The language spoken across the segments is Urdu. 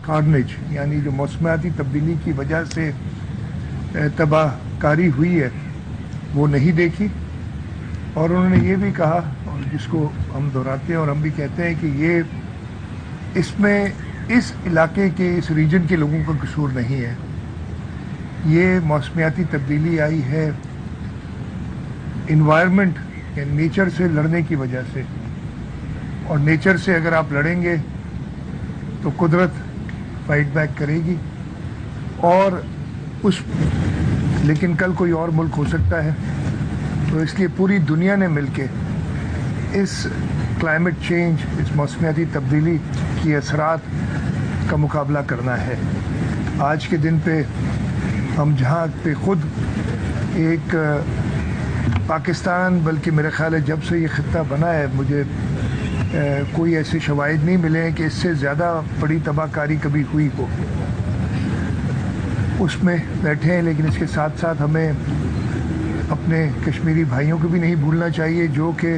کارنیج یعنی جو موسمیاتی تبدیلی کی وجہ سے تباہ کاری ہوئی ہے وہ نہیں دیکھی، اور انہوں نے یہ بھی کہا، اور جس کو ہم دہراتے ہیں اور ہم بھی کہتے ہیں کہ یہ اس میں اس علاقے کے اس ریجن کے لوگوں کا قصور نہیں ہے، یہ موسمیاتی تبدیلی آئی ہے انوائرمنٹ یعنی نیچر سے لڑنے کی وجہ سے، اور نیچر سے اگر آپ لڑیں گے تو قدرت فائٹ بیک کرے گی، اور لیکن کل کوئی اور ملک ہو سکتا ہے، تو اس لیے پوری دنیا نے مل کے اس کلائمیٹ چینج، اس موسمیاتی تبدیلی کی اثرات کا مقابلہ کرنا ہے۔ آج کے دن پہ ہم جہاں پہ خود ایک پاکستان، بلکہ میرے خیال ہے جب سے یہ خطہ بنا ہے مجھے کوئی ایسے شواہد نہیں ملے ہیں کہ اس سے زیادہ بڑی تباہ کاری کبھی ہوئی ہو، اس میں بیٹھے ہیں، لیکن اس کے ساتھ ساتھ ہمیں اپنے کشمیری بھائیوں کو بھی نہیں بھولنا چاہیے جو کہ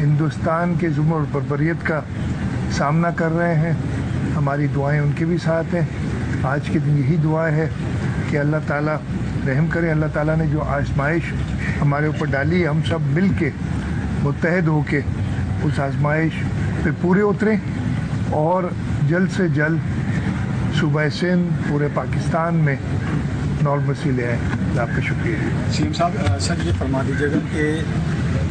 ہندوستان کے ظلم اور بربریت کا سامنا کر رہے ہیں۔ ہماری دعائیں ان کے بھی ساتھ ہیں۔ آج کے دن یہی دعا ہے کہ اللہ تعالیٰ رحم کرے، اللہ تعالیٰ نے جو آزمائش ہمارے اوپر ڈالی، ہم سب مل کے متحد ہو کے اس آزمائش پہ پورے اتریں اور جلد سے جلد صوبہ سندھ پورے پاکستان میں نارمسی لے آئیں۔ آپ کا شکریہ۔ سی ایم صاحب، سر یہ فرما دیجیے گا کہ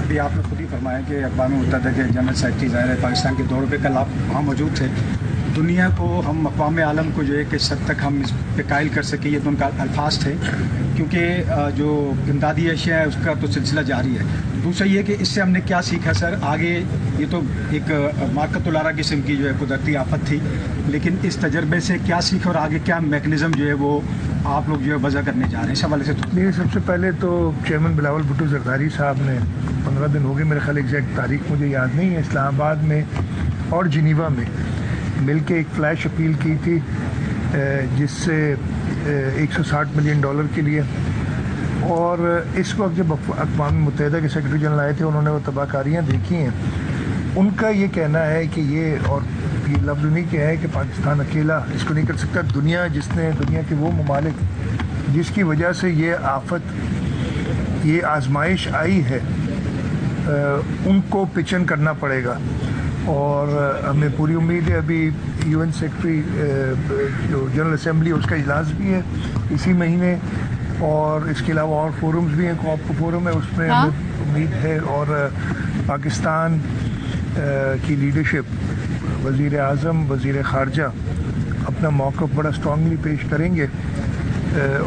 ابھی آپ نے خود ہی فرمایا کہ اقوام متحدہ کے جنرل سیکرٹری ظاہر ہے پاکستان کے دورے پہ کل آپ وہاں موجود تھے، دنیا کو ہم اقوام عالم کو جو ہے کہ حد تک ہم اس پہ قائل کر سکیں، یہ تو ان کا الفاظ تھے، کیونکہ جو امدادی اشیاء ہے اس کا تو سلسلہ جاری ہے۔ دوسرا یہ کہ اس سے ہم نے کیا سیکھا سر آگے؟ یہ تو ایک مارکت الارا قسم کی جو ہے قدرتی آفت تھی، لیکن اس تجربے سے کیا سیکھا اور آگے کیا میکنزم جو ہے وہ آپ لوگ جو ہے وضع کرنے جا رہے ہیں اس حوالے سے؟ نہیں، سب سے پہلے تو چیئرمین بلاول بھٹو زرداری صاحب نے 15 دن ہو گئے میرے خیال، ایگزیکٹ تاریخ مجھے یاد نہیں ہے، اسلام آباد میں اور جنیوا میں مل کے ایک فلیش اپیل کی تھی جس سے $160 ملین کے لیے، اور اس وقت جب اقوام متحدہ کے سیکرٹری جنرل آئے تھے انہوں نے وہ تباہ کاریاں دیکھی ہیں، ان کا یہ کہنا ہے کہ یہ، اور یہ لفظ نہیں کہا ہے کہ پاکستان اکیلا اس کو نہیں کر سکتا، دنیا کے وہ ممالک جس کی وجہ سے یہ آفت، یہ آزمائش آئی ہے، ان کو پچن کرنا پڑے گا، اور ہمیں پوری امید ہے ابھی UN سیکرٹری جو جنرل اسمبلی اس کا اجلاس بھی ہے اسی مہینے، اور اس کے علاوہ اور فورمز بھی ہیں، کوپ فورم ہے، اس میں ہمیں امید ہے، اور پاکستان کی لیڈرشپ، وزیر اعظم، وزیر خارجہ اپنا موقف بڑا اسٹرانگلی پیش کریں گے،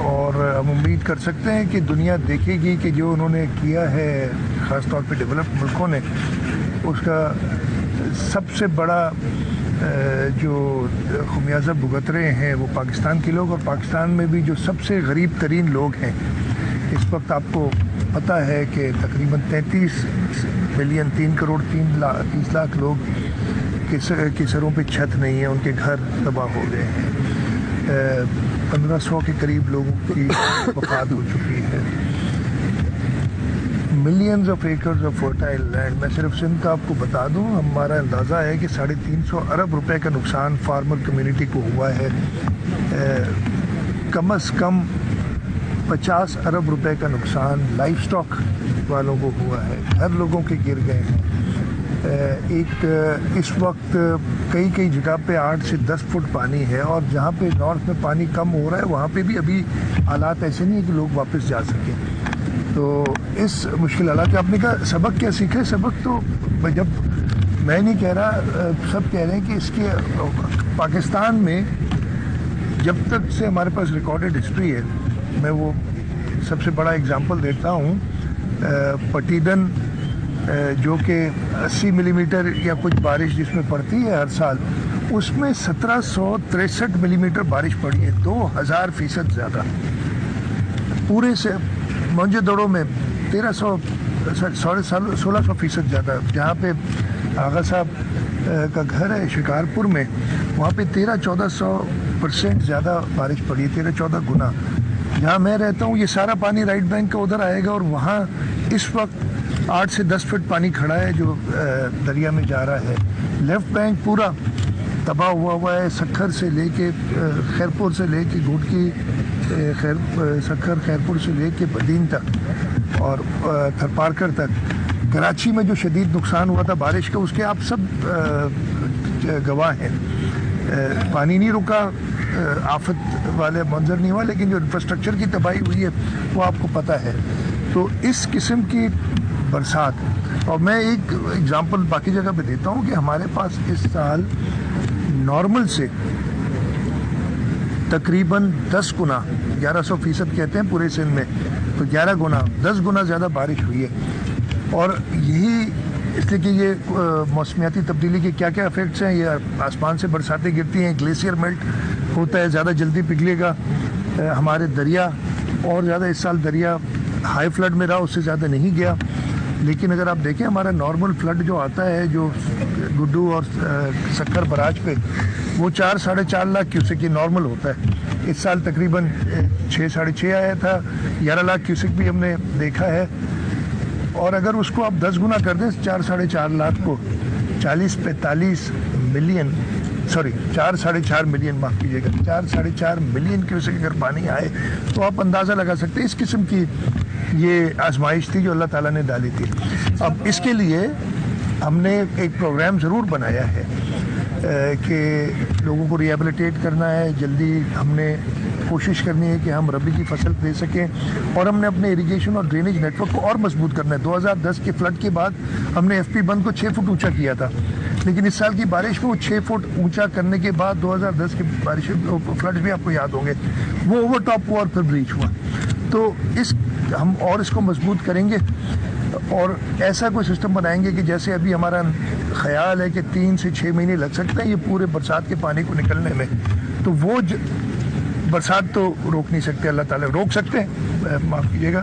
اور ہم امید کر سکتے ہیں کہ دنیا دیکھے گی کہ جو انہوں نے کیا ہے خاص طور پہ ڈیولپڈ ملکوں نے، اس کا سب سے بڑا جو خمیازہ بھگت رہے ہیں وہ پاکستان کے لوگ، اور پاکستان میں بھی جو سب سے غریب ترین لوگ ہیں اس وقت، آپ کو پتہ ہے کہ تقریباً 33 ملین 3 کروڑ 30 لاکھ لوگ کے سروں پہ چھت نہیں ہے، ان کے گھر تباہ ہو گئے ہیں، 1500 کے قریب لوگوں کی وفات ہو چکی ہے، millions of acres of fertile land. میں صرف سندھ کا آپ کو بتا دوں، ہمارا اندازہ ہے کہ 350 ارب روپے کا نقصان فارمر کمیونٹی کو ہوا ہے، کم از کم 50 ارب روپے کا نقصان لائف سٹاک والوں کو ہوا ہے، گھر لوگوں کے گر گئے ہیں، ایک اس وقت کئی جگہ پہ 8 سے 10 فٹ پانی ہے، اور جہاں پہ نارتھ میں پانی کم ہو رہا ہے وہاں پہ بھی ابھی حالات ایسے نہیں ہیں کہ لوگ واپس جا سکیں۔ تو اس مشکل حالات آپ نے کہا سبق کیا سیکھے؟ سبق تو جب میں نہیں کہہ رہا، سب کہہ رہے ہیں کہ اس کے پاکستان میں جب تک سے ہمارے پاس ریکارڈڈ ہسٹری ہے، میں وہ سب سے بڑا اگزامپل دیتا ہوں، پٹیدن جو کہ 80 ملی میٹر یا کچھ بارش جس میں پڑتی ہے ہر سال، اس میں 1763 ملی میٹر بارش پڑی ہے، 2000% زیادہ، پورے سے موجے دوڑوں میں 1600% زیادہ، جہاں پہ آغا صاحب کا گھر ہے شکارپور میں، وہاں پہ 1300-1400% زیادہ بارش پڑی ہے، 13-14 گنا۔ جہاں میں رہتا ہوں یہ سارا پانی رائٹ بینک کا ادھر آئے گا، اور وہاں اس وقت 8 سے 10 فٹ پانی کھڑا ہے جو دریا میں جا رہا ہے، لیفٹ بینک پورا تباہ ہوا ہے سکھر سے لے کے خیرپور سے لے کے گھوٹکی سکھر خیرپور سے لے کے بدین تک اور تھرپارکر تک. کراچی میں جو شدید نقصان ہوا تھا بارش کا اس کے آپ سب گواہ ہیں. پانی نہیں رکا, آفت والے منظر نہیں ہوا, لیکن جو انفراسٹرکچر کی تباہی ہوئی ہے وہ آپ کو پتہ ہے. تو اس قسم کی برسات, اور میں ایک اگزامپل باقی جگہ پہ دیتا ہوں کہ ہمارے پاس اس سال نارمل سے تقریباً 10 گنا 1100% کہتے ہیں پورے سندھ میں, تو 11 گنا 10 گنا زیادہ بارش ہوئی ہے. اور یہی اس لیے کہ یہ موسمیاتی تبدیلی کے کیا کیا افیکٹس ہیں. یہ آسمان سے برساتیں گرتی ہیں, گلیشیئر میلٹ ہوتا ہے, زیادہ جلدی پگھلے گا. ہمارے دریا اور زیادہ اس سال دریا ہائی فلڈ میں رہا, اس سے زیادہ نہیں گیا. لیکن اگر آپ دیکھیں ہمارا نارمل فلڈ جو آتا ہے جو گڈو اور سکھر براج پہ, وہ 4-4.5 لاکھ کیوسک یہ نارمل ہوتا ہے. اس سال تقریباً 6-6.5 آیا تھا. 11 لاکھ کیوسک بھی ہم نے دیکھا ہے. اور اگر اس کو آپ 10 گنا کر دیں 4-4.5 لاکھ کو 40-45 ملین 4-4.5 ملین معاف کیجیے گا 4-4.5 ملین کیوسک اگر پانی آئے تو آپ اندازہ لگا سکتے ہیں اس قسم کی یہ آزمائش تھی جو اللہ تعالیٰ نے ڈالی تھی. اب اس کے لیے ہم نے ایک پروگرام ضرور بنایا ہے کہ لوگوں کو ریہیبلیٹیٹ کرنا ہے. جلدی ہم نے کوشش کرنی ہے کہ ہم ربی کی فصل دے سکیں, اور ہم نے اپنے ایریگیشن اور ڈرینیج نیٹ ورک کو اور مضبوط کرنا ہے. 2010 کے فلڈ کے بعد ہم نے ایف پی بند کو 6 فٹ اونچا کیا تھا, لیکن اس سال کی بارش میں وہ 6 فٹ اونچا کرنے کے بعد 2010 کی بارش فلڈ بھی آپ کو یاد ہوں گے, وہ اوور ٹاپ ہوا اور پھر بریچ ہوا. تو ہم اور اس کو مضبوط کریں گے اور ایسا کوئی سسٹم بنائیں گے کہ جیسے ابھی ہمارا خیال ہے کہ 3 سے 6 مہینے لگ سکتے ہیں یہ پورے برسات کے پانی کو نکلنے میں. تو وہ برسات تو روک نہیں سکتے, اللہ تعالیٰ روک سکتے ہیں, معاف کیجیے گا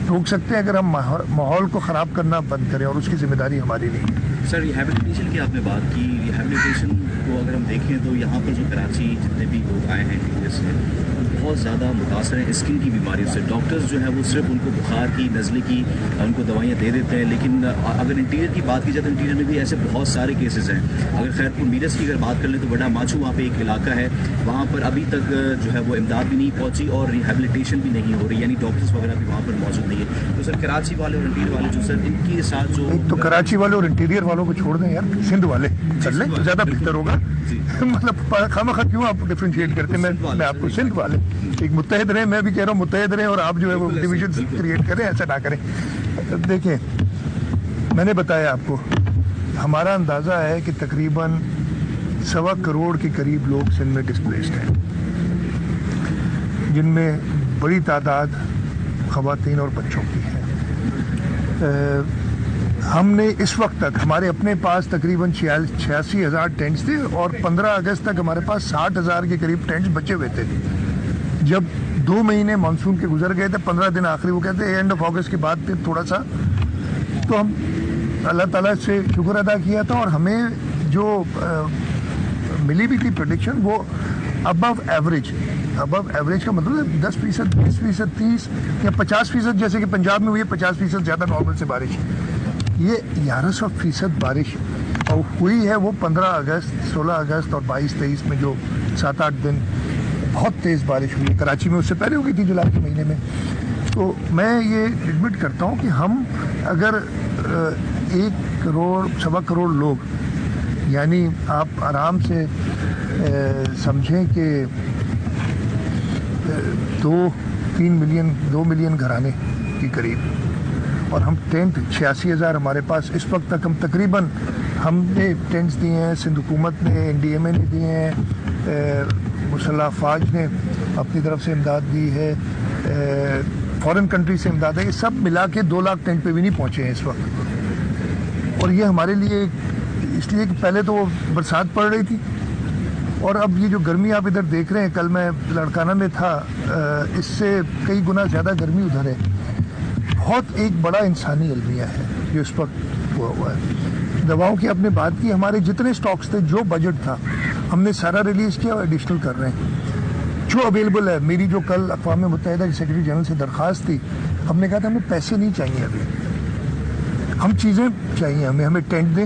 روک سکتے ہیں اگر ہم ماحول کو خراب کرنا بند کریں, اور اس کی ذمہ داری ہماری نہیں ہے. سر ریہیبلیٹیشن کی آپ نے بات کی, ریہیبلیٹیشن کو اگر ہم دیکھیں تو یہاں پر جو کراچی جتنے بھی لوگ آئے ہیں انٹیریئر سے بہت زیادہ متاثر ہیں اسکن کی بیماریوں سے. ڈاکٹرز جو ہیں وہ صرف ان کو بخار کی نزلے کی ان کو دوائیاں دے دیتے ہیں, لیکن اگر انٹیریئر کی بات کی جائے تو انٹیریئر میں بھی ایسے بہت سارے کیسز ہیں. اگر خیرپور میرس کی اگر بات کر لیں تو بڑا ماچو وہاں پہ ایک علاقہ ہے, وہاں پر ابھی تک جو ہے وہ امداد بھی نہیں پہنچی اور ریہیبلیٹیشن بھی نہیں ہو رہی, یعنی ڈاکٹرز وغیرہ بھی وہاں پر موجود نہیں ہے. تو سر کراچی والے اور انٹیریئر والے جو سر ان کے ساتھ جو تو کراچی والے اور انٹیریئر والوں کو چھوڑ دیں یار, سندھ والے چل لیں تو زیادہ بہتر ہوگا. مطلب خامخواہ کیوں آپ ڈفرینشیٹ کرتے ہیں؟ میں آپ کو سندھ والے ایک متحد رہیں, میں بھی کہہ رہا ہوں متحد رہیں, اور آپ جو ہے وہ ڈویژن کریٹ کریں, ایسا نہ کریں. دیکھیں میں نے بتایا آپ کو, ہمارا اندازہ ہے کہ تقریباً 1.25 کروڑ کے قریب لوگ سندھ میں ڈسپلیسڈ ہیں, جن میں بڑی تعداد خواتین اور بچوں کی ہے. ہم نے اس وقت تک ہمارے اپنے پاس تقریباً 86,000 ٹینٹس تھے, اور 15 اگست تک ہمارے پاس 60,000 کے قریب ٹینٹس بچے ہوئے تھے. جب 2 مہینے مانسون کے گزر گئے تھے, 15 دن آخری, وہ کہتے ہیں اینڈ آف اگست کے بعد پھر تھوڑا سا, تو ہم اللہ تعالیٰ سے شکر ادا کیا تھا, اور ہمیں جو ملی بھی تھی پریڈکشن وہ ابو ایوریج کا مطلب ہے 10%, 20%, 30 یا 50%, جیسے کہ پنجاب میں ہوئی ہے 50% زیادہ نارمل سے بارش. یہ 1100% بارش اور ہوئی ہے وہ 15 اگست, 16 اگست اور 22-23 میں جو 7-8 دن بہت تیز بارش ہوئی. کراچی میں اس سے پہلے ہو گئی تھی جولائی کے مہینے میں. تو میں یہ ایڈمٹ کرتا ہوں کہ ہم اگر 1 کروڑ 1.25 کروڑ لوگ, یعنی آپ آرام سے سمجھیں کہ 2 ملین گھرانے کے قریب, اور ہم ٹینٹ 86,000 ہمارے پاس اس وقت تک ہم تقریباً ہم نے ٹینٹس دیے ہیں, سندھ حکومت نے, NDMA نے دیے ہیں, مسلح افواج نے اپنی طرف سے امداد دی ہے, فورن کنٹری سے امداد ہے. یہ سب ملا کے 2 لاکھ ٹینٹ پہ بھی نہیں پہنچے ہیں اس وقت. اور یہ ہمارے لیے اس لیے کہ پہلے تو وہ برسات پڑ رہی تھی, اور اب یہ جو گرمی آپ ادھر دیکھ رہے ہیں, کل میں لڑکانہ میں تھا, اس سے کئی گنا زیادہ گرمی ادھر ہے. بہت ایک بڑا انسانی المیہ ہے جو اس وقت ہوا ہے. دواؤں کی آپ نے بات کی, ہمارے جتنے سٹاکس تھے, جو بجٹ تھا, ہم نے سارا ریلیز کیا اور ایڈیشنل کر رہے ہیں جو اویلیبل ہے. میری جو کل اقوام متحدہ کے سیکرٹری جنرل سے درخواست تھی, ہم نے کہا تھا ہمیں پیسے نہیں چاہیے ابھی, ہم چیزیں چاہیے, ہمیں ٹینٹ دیں